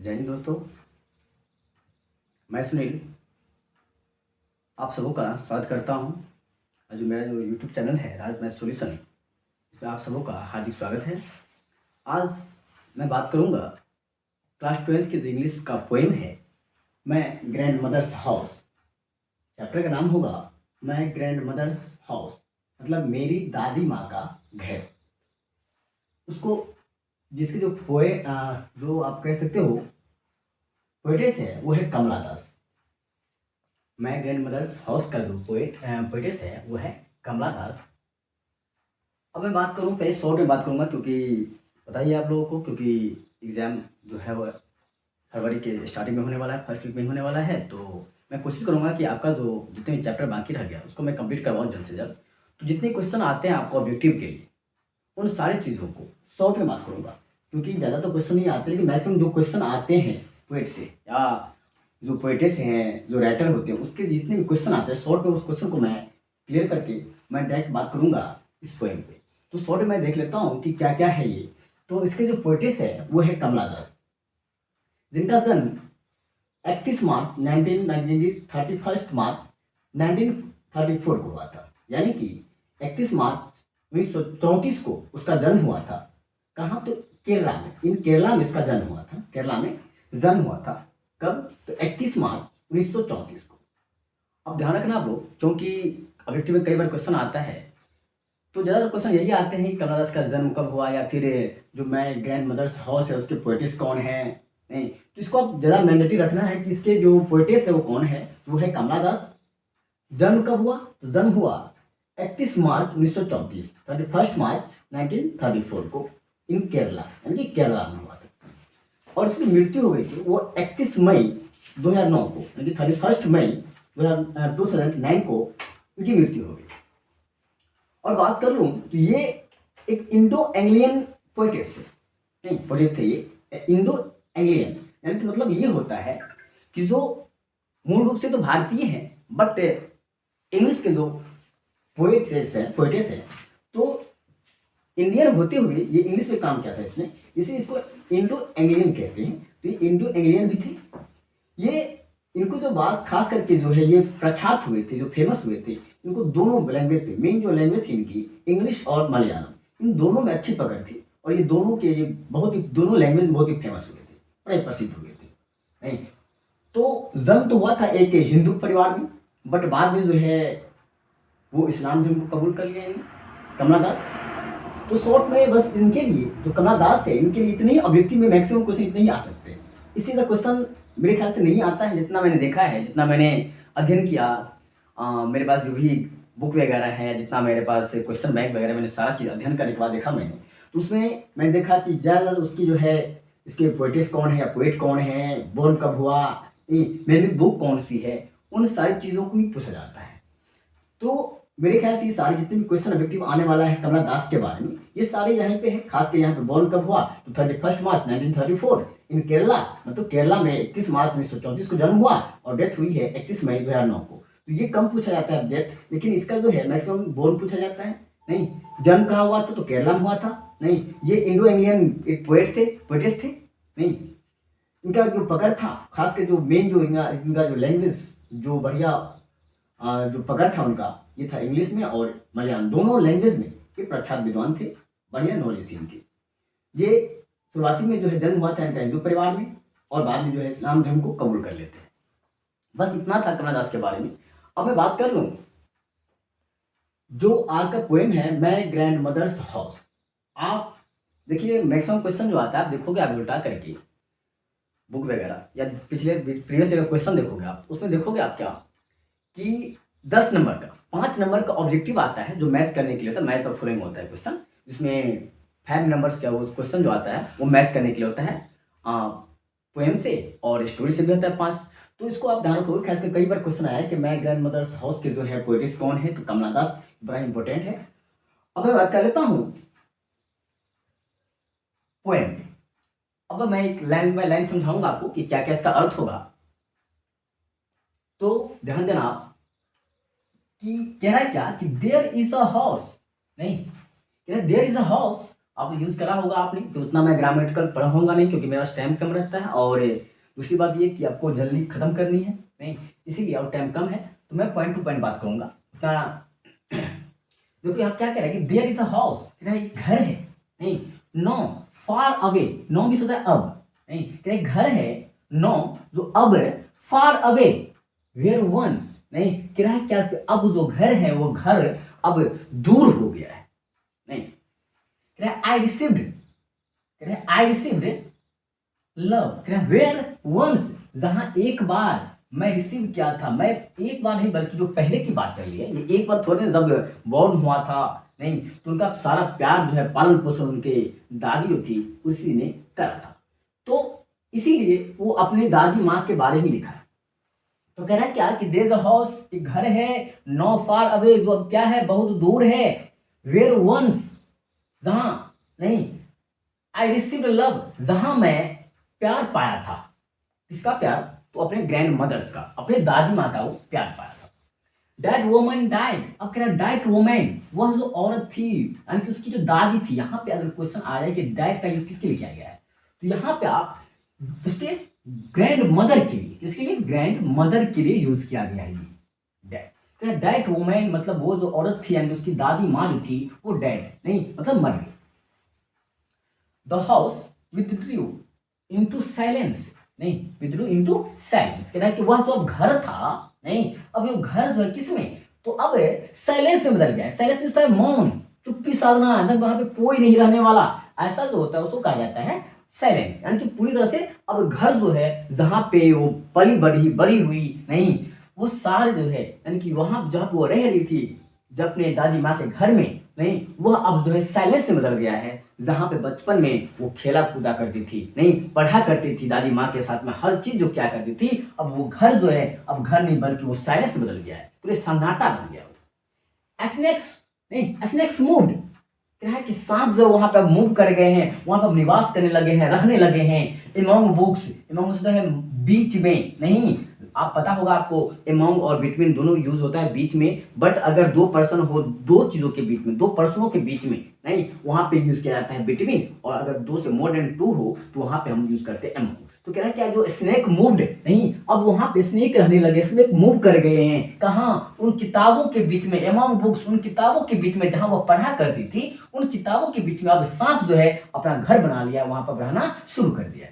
जय हिंद दोस्तों। मैं सुनील आप सबों का स्वागत करता हूं। जो मेरा जो यूट्यूब चैनल है राज मैथ सॉल्यूशन, इसमें आप सबों का हार्दिक स्वागत है। आज मैं बात करूंगा क्लास 12 की जो इंग्लिश का पोएम है मैं ग्रैंड मदर्स हाउस। चैप्टर का नाम होगा मैं ग्रैंड मदर्स हाउस, मतलब मेरी दादी माँ का घर। उसको जिसके जो जो आप कह सकते हो पोएटेस है वो है कमला दास। मैं ग्रैंड मदर्स हाउस का जो पोएटेस है वो है कमला दास। अब मैं बात करूँ, पहले शॉर्ट में बात करूँगा क्योंकि बताइए आप लोगों को, क्योंकि एग्ज़ाम जो है वो फरवरी के स्टार्टिंग में होने वाला है, फर्स्ट वीक में होने वाला है। तो मैं कोशिश करूँगा कि आपका जो जितने भी चैप्टर बाकी रह गया उसको मैं कंप्लीट करवाऊँ जल्द से जल्द। तो जितने क्वेश्चन आते हैं आपको ऑब्जेक्टिव के लिए उन सारी चीज़ों को शॉर्ट में बात करूँगा, क्योंकि ज़्यादा तो क्वेश्चन नहीं आते, लेकिन मैक्सिमम जो क्वेश्चन आते हैं पोएट से या जो पोएटेस हैं, जो राइटर होते हैं, उसके जितने भी क्वेश्चन आते हैं शॉर्ट में उस क्वेश्चन को मैं क्लियर करके मैं डायरेक्ट बात करूँगा इस पोएम पे। तो शॉर्ट में मैं देख लेता हूँ कि क्या क्या है ये। तो इसके जो पोएटेस है वो है कमला दास, जिनका जन्म 31 मार्च 1990 31 मार्च 1934 को हुआ था। यानी कि 31 मार्च 1934 को उसका जन्म हुआ था। कहाँ? तो केरला में, इन केरला में इसका जन्म हुआ था। केरला में जन्म हुआ था। कब? तो 31 मार्च 1934 को। अब ध्यान रखना आप लोग, क्योंकि ऑब्जेक्टिव में कई बार क्वेश्चन आता है तो ज़्यादातर क्वेश्चन यही आते हैं कि कमला दास का जन्म कब हुआ, या फिर जो मैं ग्रैंड मदर्स हाउस है उसके पोएटिस कौन है। नहीं, तो इसको आप ज़्यादा मैंडेटरी रखना है कि इसके जो पोएटिस है वो कौन है। वो है कमला दास। जन्म कब हुआ? तो जन्म हुआ 31 मार्च 1934, 31 मार्च 1934 को इन केरला, यानी कि केरला में हुआ था। और इसकी मृत्यु हो गई थी वो 31 मई 2009 को, यानी कि 31 मई 2009 को इनकी मृत्यु हो गई। और बात कर लूँ तो ये एक इंडो एंग्लियन पोएटिस है। नहीं, पोएटिस थे ये इंडो एंग्लियन, यानी कि मतलब ये होता है कि जो मूल रूप से तो भारतीय हैं, बट इंग्लिश के जो पोएटिस हैं तो इंडियन होते हुए ये इंग्लिश में काम किया था इसने, इसीलिए इसको इंडो एंग्लियन कहते हैं। तो ये इंडो एंग्लियन भी थे। ये इनको जो बात खास करके जो है ये प्रख्यात हुए थे, जो फेमस हुए थे, इनको दोनों लैंग्वेज थे। मेन जो लैंग्वेज थी इनकी इंग्लिश और मलयालम, इन दोनों में अच्छी पकड़ थी। और ये दोनों के ये बहुत ही दोनों लैंग्वेज बहुत ही फेमस हुए थे, बड़े प्रसिद्ध हुए थे। नहीं, तो जन्म तो हुआ था एक हिंदू परिवार में, बट बाद में जो है वो इस्लाम धर्म को कबूल कर लिया इन्होंने, कमला दास। तो शॉर्ट में बस इनके लिए जो कमला दास है इनके लिए इतने ही ऑब्जेक्टिव में मैक्सिमम क्वेश्चन इतने ही आ सकते हैं। इससे ज़्यादा क्वेश्चन मेरे ख्याल से नहीं आता है, जितना मैंने देखा है, जितना मैंने अध्ययन किया। मेरे पास जो भी बुक वगैरह है, जितना मेरे पास क्वेश्चन बैंक वगैरह, मैंने सारा चीज़ अध्ययन करने के बाद देखा मैंने, तो उसमें मैंने देखा कि ज़्यादातर उसकी जो है इसके पोएटिस कौन है या पोएट कौन है, बोर्न कब हुआ, मेरी बुक कौन सी है, उन सारी चीज़ों को ही पूछा जाता है। तो मेरे ख्याल से ये सारे जितने भी क्वेश्चन ऑब्जेक्टिव आने वाला है कमला दास के बारे में, ये सारे यहाँ पे है। खास कर यहाँ पे बॉर्न कब हुआ तो 31 मार्च 1934 इन केरला, मतलब केरला में 31 मार्च 1934 को जन्म हुआ और डेथ हुई है 31 मई 2009 को। तो ये कम पूछा जाता है डेथ, लेकिन इसका जो है मैक्सिमम बॉर्न पूछा जाता है। नहीं, जन्म कहाँ हुआ था तो केरला में हुआ था। नहीं, ये इंडो एंग्लियन एक पोएट थे, पोएटिस थे। नहीं, इनका जो पकड़ था, खास कर जो मेन जो इनका जो लैंग्वेज जो बढ़िया जो पकड़ था उनका, ये था इंग्लिश में और मलयालम, दोनों लैंग्वेज में ये प्रख्यात विद्वान थे, बढ़िया नॉलेज थी इनकी। ये शुरुआती में जो है जन्म हुआ था इनका हिंदू परिवार में, और बाद में जो है इस्लाम धर्म को कबूल कर लेते हैं। बस इतना था कमला दास के बारे में। अब मैं बात कर लूँ जो आज का पोएम है मैं ग्रैंड मदर्स हाउस। आप देखिए मैक्सिमम क्वेश्चन जो आता है आप देखोगे, आप उल्टा करके बुक वगैरह या पिछले प्रीवियस ईयर क्वेश्चन देखोगे आप, उसमें देखोगे आप क्या कि 10 नंबर का 5 नंबर का ऑब्जेक्टिव आता है जो मैच करने के लिए होता है। मैच और फॉलोइंग होता है क्वेश्चन, जिसमें 5 नंबर्स का वो क्वेश्चन जो आता है वो मैच करने के लिए होता है पोएम से और स्टोरी से भी होता है 5। तो इसको आप ध्यान रखोगे। खासकर कई बार क्वेश्चन आया है कि मैं ग्रैंड मदर्स हाउस के जो है पोएटिस कौन है, तो कमला दास बड़ा इंपॉर्टेंट है। अब मैं बात कर लेता हूँ पोएम। अब मैं एक लाइन समझाऊंगा आपको कि क्या क्या इसका अर्थ होगा, तो ध्यान देना आप कि कह रहा है क्या कि देयर इज अ हाउस। नहीं, कह रहा है देयर इज अ हाउस आपने यूज़ करा होगा आपने, तो उतना मैं ग्रामेटिकल पढ़ाऊँगा नहीं क्योंकि मेरा टाइम कम रहता है। और दूसरी बात ये कि आपको जल्दी ख़त्म करनी है, नहीं इसीलिए, और टाइम कम है तो मैं पॉइंट टू पॉइंट बात करूँगा उतना। देखो यहाँ क्या कह रहा है कि देयर इज अ हाउस, कह रहा है एक घर है, नहीं नो फार अवे, नो भी होता है अब, नहीं कह रहा है घर है, नो जो अब फार अवे वेयर वंस, नहीं कह रहा है क्या, अब जो घर है वो घर अब दूर हो गया है, नहीं कह रहा है आई रिसीव्ड, कह रहा है आई रिसीव्ड लव, कह रहा है वेयर वंस, जहां एक बार मैं रिसीव किया था, मैं एक बार नहीं बल्कि जो पहले की बात चल रही है, ये एक बार थोड़े, जब बॉर्न हुआ था नहीं तो उनका सारा प्यार जो है, पालन पोषण उनके दादी जो थी उसी ने करा था, तो इसीलिए वो अपने दादी माँ के बारे में लिखा है। तो कह रहा है क्या कि देयर इज अ हाउस, एक घर है, नो फार अवे जो अब क्या है बहुत दूर है, वेयर वंस जहां, नहीं आई रिसीव्ड लव जहां मैं प्यार पाया था, किसका प्यार, तो अपने ग्रैंड मदर्स का, अपने दादी माँ का वो प्यार पाया था। डैट वोमन डाइड, अब कह रहा है डैट वोमन, वह जो औरत थी यानी कि उसकी जो दादी थी, यहाँ पे अगर क्वेश्चन आ जाए कि डैट का यूज किसके लिए किया गया है, तो यहाँ पे आप उसके ग्रैंड मदर के लिए, किसके लिए, ग्रैंड मदर के लिए यूज किया गया है डैट। डैट वोमन मतलब वो जो औरत थी यानी उसकी दादी माँ जो थी वो डैड नहीं मतलब मर गई। The house withdrew into silence, नहीं विथड्रू इनटू साइलेंस, कह रहा है कि वह जो अब घर था, नहीं अब ये घर जो है किसमें, तो अब साइलेंस में बदल गया है। साइलेंस में होता है मौन, चुप्पी साधना, मतलब वहां पे कोई नहीं रहने वाला, ऐसा जो होता है उसको कहा जाता है साइलेंस, यानी कि पूरी तरह से अब घर जो है जहां पे वो पली बड़ी बड़ी हुई, नहीं वो सारे जो है यानी कि वहां जहां वो रह रही थी जब अपने दादी माँ के घर में, नहीं वह अब जो है साइलेंस से बदल गया है, जहां पे बचपन में वो खेला कूदा करती थी, नहीं पढ़ा करती थी दादी माँ के साथ में, हर चीज जो क्या करती थी, अब वो घर जो है अब घर नहीं बल्कि वो साइलेंस में बदल गया है, पूरे सन्नाटा बन गया वो। एस्नेक्स, नहीं एस्नेक्स मूव्ड, क्या है कि सांप जो वहां पर मूव कर गए हैं, वहां पर निवास करने लगे हैं, रहने लगे हैं। इमोंग बुक्स, इमोंग है बीच में, नहीं आप पता होगा आपको अमोंग और बिटवीन दोनों यूज होता है बीच में, बट अगर दो पर्सन हो, दो चीजों के बीच में, दो पर्सनों के बीच में, नहीं वहां पे यूज किया जाता है बिटवीन, और अगर दो से मोर देन टू हो तो वहां पे हम यूज करते हैं अमोंग। तो कह रहा है क्या, जो स्नेक मूव्ड, नहीं अब वहां पे स्नेक रहने लगे, स्नेक मूव कर गए हैं कहाँ, उन किताबों के बीच में, अमोंग बुक्स, उन किताबों के बीच में जहां वो पढ़ा करती थी, उन किताबों के बीच में अब सांप जो है अपना घर बना लिया, वहां पर रहना शुरू कर दिया।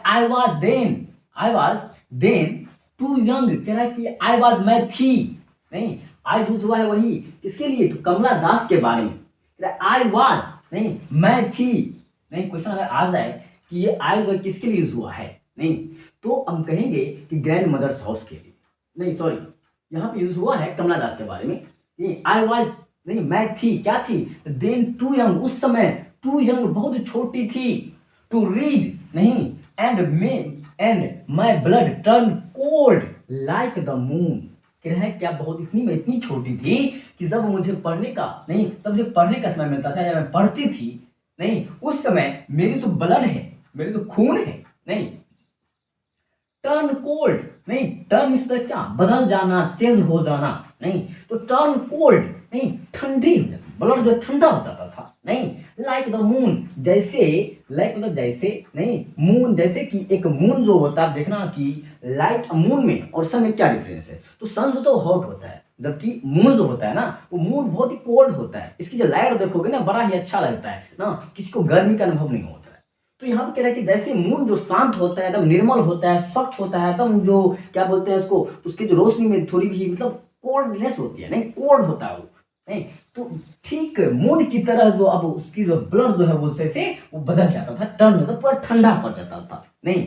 I was then too young, कह रहा है कि आई वॉज मैं थी, नहीं आई यूज हुआ है वही किसके लिए, तो कमला दास के बारे में। आई वॉज, नहीं मैं थी, नहीं क्वेश्चन अगर आ जाए कि ये आई जो किसके लिए यूज हुआ है, नहीं तो हम कहेंगे कि ग्रैंड मदर्स हाउस के लिए, नहीं सॉरी यहाँ पे यूज हुआ है कमला दास के बारे में। नहीं आई वॉज, नहीं मैं थी, क्या थी, देन टू यंग, उस समय टू यंग बहुत छोटी थी, टू रीड, नहीं and my blood turn cold like the moon, कह रहा है क्या बहुत इतनी छोटी थी कि जब मुझे पढ़ने का, नहीं तब मुझे पढ़ने का समय मिलता था या मैं पढ़ती थी, नहीं उस समय मेरी जो ब्लड है, मेरी जो खून है, नहीं टर्न कोल्ड, नहीं टर्न इस क्या बदल जाना, चेंज हो जाना, नहीं तो टर्न कोल्ड, नहीं ठंडी, ब्लड जो ठंडा हो जाता था, नहीं लाइक द मून, जैसे लाइक मतलब जैसे, नहीं मून जैसे कि एक मून जो होता है, देखना कि लाइट मून में और सन में क्या डिफरेंस है, तो सन जो तो हॉट होता है जबकि मून जो होता है ना वो मून बहुत ही कोल्ड होता है, इसकी जो लाइट देखोगे ना बड़ा ही अच्छा लगता है ना, किसी को गर्मी का अनुभव नहीं होता है। तो यहाँ पे कह रहा है कि जैसे मून जो शांत होता है, एकदम निर्मल होता है, स्वच्छ होता है, एकदम जो क्या बोलते हैं उसको, उसकी जो रोशनी में थोड़ी भी मतलब कोल्डनेस होती है, नहीं कोल्ड होता है वो, नहीं तो ठीक मून की तरह जो अब उसकी जो ब्लड जो है वो जैसे वो बदल जाता था, टर्न होता पूरा ठंडा पड़ जाता था, नहीं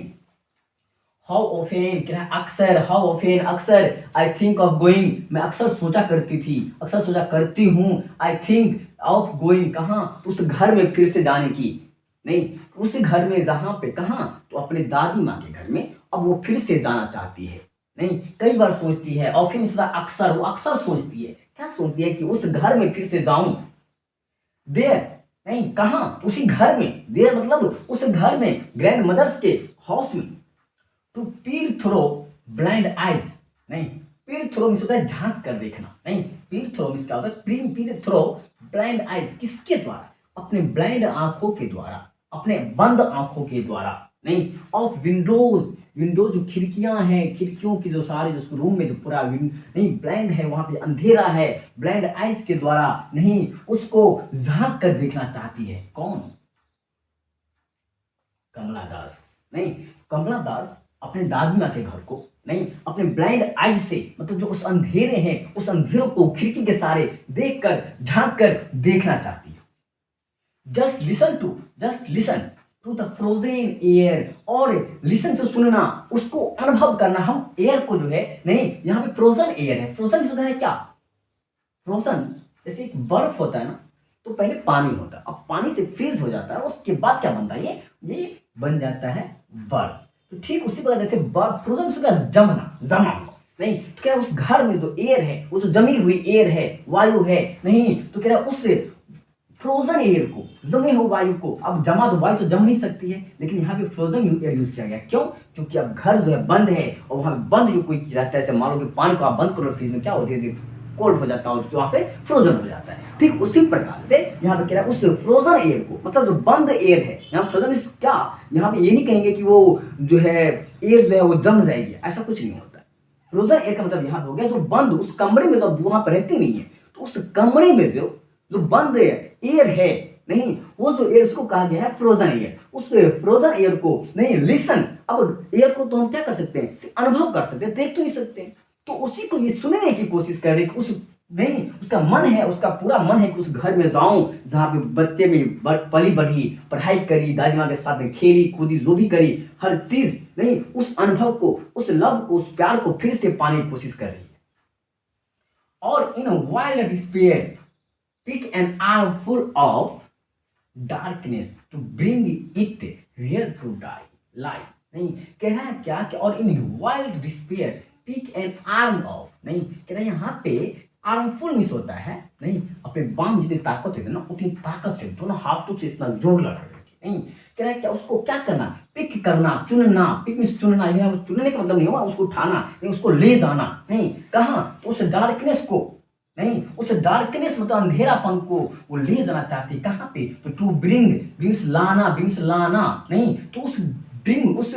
हाउ ऑफेन, कह रहा है अक्सर, हाउ ऑफेन अक्सर, आई थिंक ऑफ गोइंग, मैं अक्सर सोचा करती थी, अक्सर सोचा करती हूँ, आई थिंक ऑफ गोइंग, कहाँ उस घर में फिर से जाने की, नहीं उस घर में जहां पे, कहाँ तो अपने दादी माँ के घर में अब वो फिर से जाना चाहती है, नहीं कई बार सोचती है, ऑफेन अक्सर, वो अक्सर सोचती है, क्या सोचती है कि उस घर में फिर से जाऊं, देर, नहीं कहाँ उसी घर में, देर मतलब उस घर में, ग्रैंड मदर्स के हाउस में, to Pir throw blind eyes, नहीं पीर थ्रो मीन्स होता है झांक कर देखना, नहीं पीर थ्रो मीन्स क्या होता है, पीर थ्रो ब्लाइंड आइज, किसके द्वारा, अपने ब्लाइंड आंखों के द्वारा, अपने बंद आंखों के द्वारा, नहीं, ऑफ विंडोज, विंडो जो खिड़कियां हैं, खिड़कियों की जो सारे जो रूम में जो पूरा नहीं ब्लाइंड है, वहां पे अंधेरा है, ब्लाइंड आइज के द्वारा नहीं उसको झांक कर देखना चाहती है। कौन? कमला दास। नहीं, कमला दास अपने दादी माँ के घर को नहीं अपने ब्लाइंड आइज से, मतलब जो उस अंधेरे हैं, उस अंधेरों को खिड़की के सारे देखकर झांक कर देखना चाहती है। Just listen to the frozen air, और लिसन से सुनना, उसको अनुभव करना। हम एयर को जो है नहीं, यहाँ पे फ्रोजन एयर है। फ्रोजन होता है क्या? फ्रोजन जैसे एक बर्फ होता है ना, तो पहले पानी होता है, अब पानी से फ्रीज हो जाता है, उसके बाद क्या बनता है? ये बन जाता है बर्फ। तो ठीक उसी प्रकार जैसे बर्फ फ्रोजन से जमा हुआ नहीं, तो क्या उस घर में जो एयर है, वो जो जमी हुई एयर है, वायु है नहीं, तो क्या उस फ्रोजन एयर को, जमे हुए वायु को, अब जमा तो वायु तो जम नहीं सकती है, लेकिन यहाँ पे फ्रोजन एयर यूज किया गया। क्यों? क्योंकि अब घर जो है बंद है, और वहां बंद जो कोई चीज रहता है, जैसे मान लो कि पानी को आप बंद करो फ्रीज में, क्या होती है? कोल्ड हो जाता है, और वहां से फ्रोजन हो जाता है। ठीक उसी प्रकार से यहाँ पे कह रहा है उस फ्रोजन एयर को, मतलब जो बंद एयर है, यहाँ फ्रोजन क्या, यहाँ पे ये नहीं कहेंगे कि वो जो है एयर जो है वो जम जाएगी, ऐसा कुछ नहीं होता है। फ्रोजन एयर का मतलब यहाँ हो गया जो बंद, उस कमरे में जब वहां पर रहती नहीं है, तो उस कमरे में जो बंद एयर है नहीं, वो जो एयर, उसको कहा गया है फ्रोजन एयर। उस फ्रोजन एयर को नहीं लिसन, अब एयर को तो हम क्या कर सकते हैं? अनुभव कर सकते हैं, देख तो नहीं सकते, तो उसी को ये सुनने की कोशिश कर रहे, उस नहीं उसका मन है, उसका पूरा मन है कि उस घर में जाऊं जहां पे बच्चे में पली बढ़ी, पढ़ाई करी, दादी माँ के साथ में खेली कूदी, जो भी करी, हर चीज नहीं, उस अनुभव को, उस लव को, उस प्यार को फिर से पाने की कोशिश कर रही है। और in wild despair pick an arm full of darkness to bring it here to die light, नहीं कह रहा है क्या कि और in wild despair pick an arm of, नहीं कह रहा है यहाँ पे आर्मफुल मिस होता है नहीं, अपने बाम जितनी ताकत है ना, उतनी ताकत से दोनों हाथों से इतना जोर लगा रहे, नहीं कह रहा है क्या उसको क्या करना? पिक करना, चुनना। पिक मीन्स चुनना, यहाँ चुनने का मतलब नहीं हुआ उसको उठाना, नहीं उसको ले जाना, नहीं कहाँ? तो उस डार्कनेस को नहीं, उस डार्कनेस मतलब अंधेरापन को वो ले जाना चाहती। कहाँ पे? तो टू ब्रिंग्स लाना नहीं, तो उस ब्रिंग, उस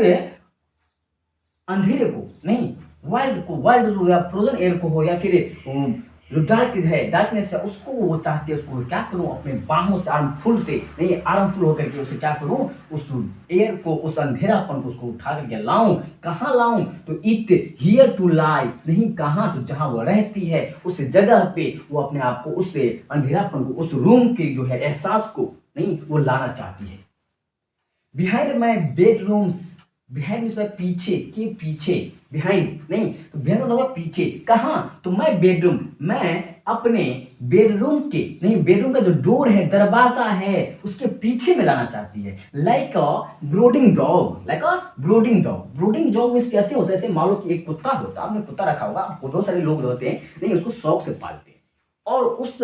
अंधेरे को नहीं, वाइल्ड जो या फ्रोजन एयर को हो, या फिर जो डार्कनेस है, उसको वो चाहते हैं, उसको क्या करूं? अपने बाहों से आर्मफुल से नहीं, आर्मफुल होकर के उसे क्या करूं? उस एयर को, उस अंधेरापन को उसको उठा करके लाऊं। कहाँ लाऊं? तो इट हियर टू लाई, नहीं कहाँ? तो जहां वो रहती है उस जगह पे वो अपने आप को, उस अंधेरापन को, उस रूम के जो है एहसास को नहीं वो लाना चाहती है। Behind my bedrooms, behind means पीछे के पीछे, बिहाइंड नहीं, तो बिहाइंड मतलब पीछे। कहाँ? तो मैं बेडरूम, मैं अपने बेडरूम के नहीं, बेडरूम का जो डोर है, दरवाजा है, उसके पीछे में लाना चाहती है। Like a brooding dog, brooding dog means कैसे होता है? जैसे मान लो कि एक कुत्ता होता है, आपने कुत्ता रखा होगा, आपको बहुत सारे लोग होते हैं नहीं, उसको शौक से पालते हैं, और उस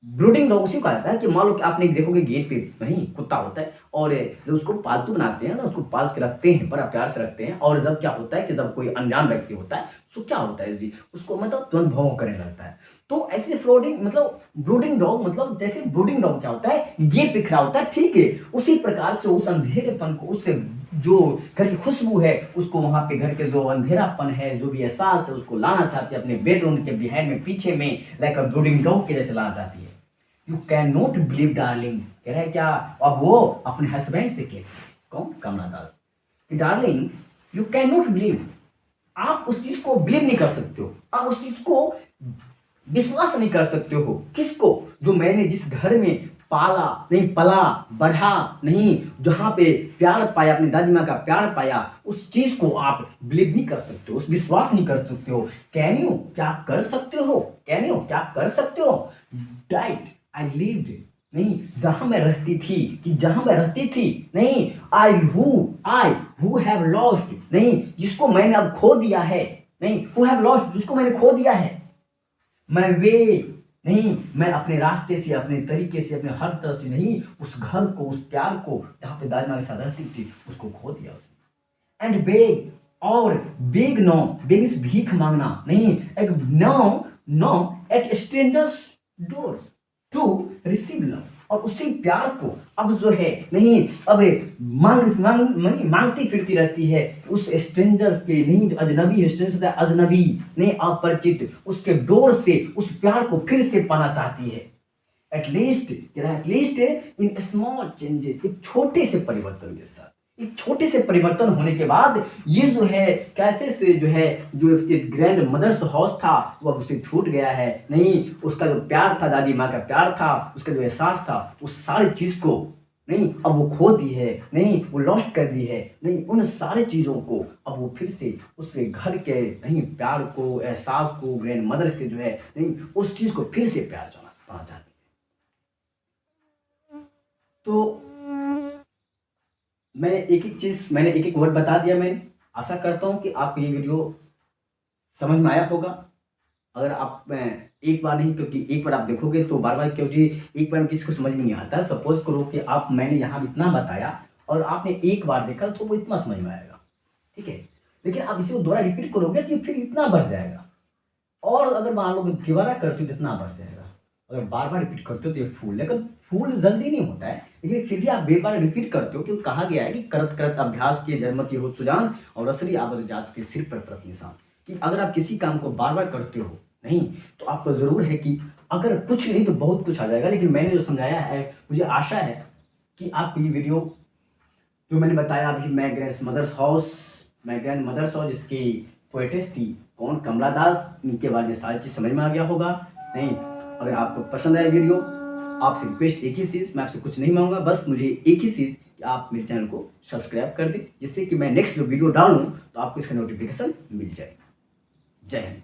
ब्रूडिंग डॉग उसी को आता है कि मान लो कि आपने देखोगे गेट पे नहीं कुत्ता होता है, और जब उसको पालतू बनाते हैं ना, उसको पाल के रखते हैं, बड़ा प्यार से रखते हैं, और जब क्या होता है कि जब कोई अनजान व्यक्ति होता है तो क्या होता है जी, उसको मतलब तुरंत भौं करने लगता है। तो ऐसे ब्रूडिंग डॉग मतलब जैसे ब्रूडिंग डॉग क्या होता है? गेट पे खड़ा होता है, ठीक है, उसी प्रकार से उस अंधेरेपन को, उससे जो घर की खुशबू है उसको, वहां पे घर के जो अंधेरापन है, जो भी एहसास है, उसको लाना चाहती है अपने बेडरूम के बिहाइंड में, पीछे में, लाइक अ ब्रूडिंग डॉग के जैसे लाना चाहती है। You can not believe darling, कह रहा है क्या? अब वो अपने हस्बैंड से कहती है, कौन? Kamala Das, darling you can not believe, आप उस चीज को बिलीव नहीं कर सकते हो, आप उस चीज को विश्वास नहीं कर सकते हो। किसको? जो मैंने जिस घर में पाला नहीं, पला बढ़ा नहीं, जहां पे प्यार पाया, अपनी दादी माँ का प्यार पाया, उस चीज को आप बिलीव नहीं कर सकते हो, उस विश्वास नहीं कर सकते हो। कैन यू, क्या कर सकते हो? कैन यू, क्या कर सकते हो? डाइट आई लिव्ड, नहीं जहां मैं रहती थी, कि जहां मैं रहती थी नहीं, आई हु हैव लॉस्ट, नहीं जिसको मैंने अब खो दिया है, नहीं हु हैव लॉस्ट, जिसको मैंने खो दिया है। मैं वे नहीं, मैं अपने रास्ते से, अपने तरीके से, अपने हर तरह से नहीं, उस घर को, उस प्यार को, जहां पे दादी माँ के साथ रहती थी, उसको खो दिया उसने। एंड बेग, और बेग नो, बेग इज भीख मांगना नहीं, एक no at strangers doors to receive love, और उसी प्यार को अब जो है नहीं अब मांगती फिरती रहती है उस स्ट्रेंजर्स के, नहीं जो अजनबी स्ट्रेंजर होता है, अजनबी नहीं अपरिचित, उसके डोर से उस प्यार को फिर से पाना चाहती है। एटलीस्ट इन स्मॉल चेंजेस, एक छोटे से परिवर्तन के साथ, एक छोटे से परिवर्तन होने के बाद ये जो है कैसे से जो है जो एक ग्रैंड मदर्स हाउस था वह उससे छूट गया है। नहीं उसका जो प्यार था, दादी माँ का प्यार था, उसका जो एहसास था, उस सारी चीज़ को नहीं अब वो खो दी है, नहीं वो लॉस्ट कर दी है। नहीं उन सारी चीज़ों को अब वो फिर से उसके घर के नहीं प्यार को, एहसास को, ग्रैंड मदर के जो है नहीं उस चीज़ को फिर से प्यार पाना चाहती है। तो मैंने एक एक वर्ड बता दिया। मैंने आशा करता हूँ कि आपको ये वीडियो समझ में आया होगा। अगर आप एक बार नहीं, क्योंकि एक बार आप देखोगे तो बार बार, क्योंकि एक बार किसी को समझ में नहीं आता। सपोज करो कि मैंने यहाँ इतना बताया और आपने एक बार देखा तो वो इतना समझ में आएगा, ठीक है। लेकिन आप इसी को दोबारा रिपीट करोगे तो फिर इतना बढ़ जाएगा। और अगर मान लो दोबारा करते हो तो इतना बढ़ जाएगा। अगर बार बार रिपीट करते हो तो ये फूल, लेकिन फूल जल्दी नहीं होता है, लेकिन फिर भी आप बार रिपीट करते हो। क्योंकि कहा गया है कि करत करत अभ्यास के जन्मति हो सुजान और असली आबद जात के सिर पर प्रत निशान। कि अगर आप किसी काम को बार बार करते हो नहीं तो आपको ज़रूर है कि अगर कुछ नहीं तो बहुत कुछ आ जाएगा। लेकिन मैंने जो समझाया है, मुझे आशा है कि आपको ये वीडियो जो मैंने बताया अभी, मैं ग्रैंड मदर्स हाउस जिसकी पोएटेस थी कौन, कमला दास, इनके बारे में सारी चीज़ समझ में आ गया होगा। नहीं अगर आपको पसंद आया वीडियो, आपसे रिक्वेस्ट एक ही चीज़, मैं आपसे कुछ नहीं मांगूंगा, बस मुझे एक ही चीज़ कि आप मेरे चैनल को सब्सक्राइब कर दें, जिससे कि मैं नेक्स्ट जो वीडियो डालूं तो आपको इसका नोटिफिकेशन मिल जाए। जय हिंद।